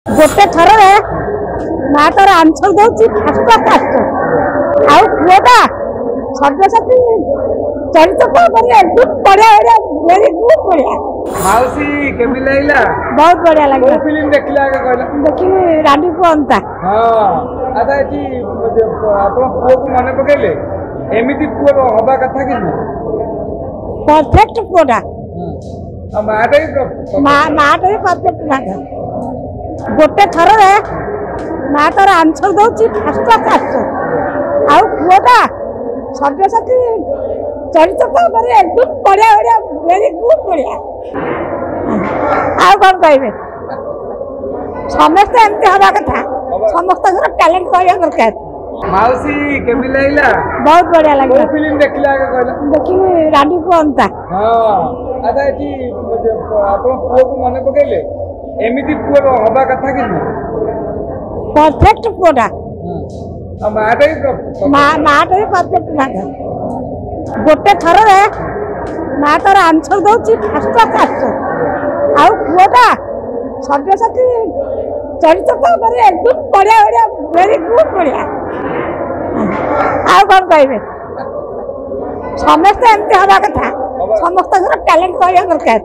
गोटे थर माँ तार आंसर दौर फास्ट फास्ट आउ पुआ सब्यसाची चरित्र एकदम बढ़िया बढ़िया वेरी गुड बढ़िया। माउसी केमी लागला? बहुत बढ़िया लगे। फिल्म देखला आगे कहला? देखिए रानी पुअंता। हां अच्छा एटी आपण पुओ को माने पकेले एमिति पुओ हबा कथा कि परफेक्ट पुओटा। हां माटा ही परफेक्ट माटा गोटे थर माँ तार आंसर दौर फास्ट फास्ट आउ पुआ सब्यसाची चरित्र एकदम बढ़िया बढ़िया वेरी गुड बढ़िया। कौन कहे समस्ते एमती हवा कथा समस्त टैलेंट कहवा दरकार। माउसी केमी लागला? बहुत बढ़िया लगे। फिल्म देखला आगे कहला? देखिए रानी पुअंता। हां अच्छा एटी आपण पुओ को माने पकेले एमिति पुओ हबा कथा कि परफेक्ट पुओटा। हां माटा ही परफेक्ट माटा गोटे थर माँ तार आंसर दौर फास्ट फास्ट आउ पुआ सब्यसाची चरित्र एकदम बढ़िया बढ़िया वेरी गुड बढ़िया। कौन कहे समस्ते एमती हवा कथा समस्त टैलेंट कहवा दरकार।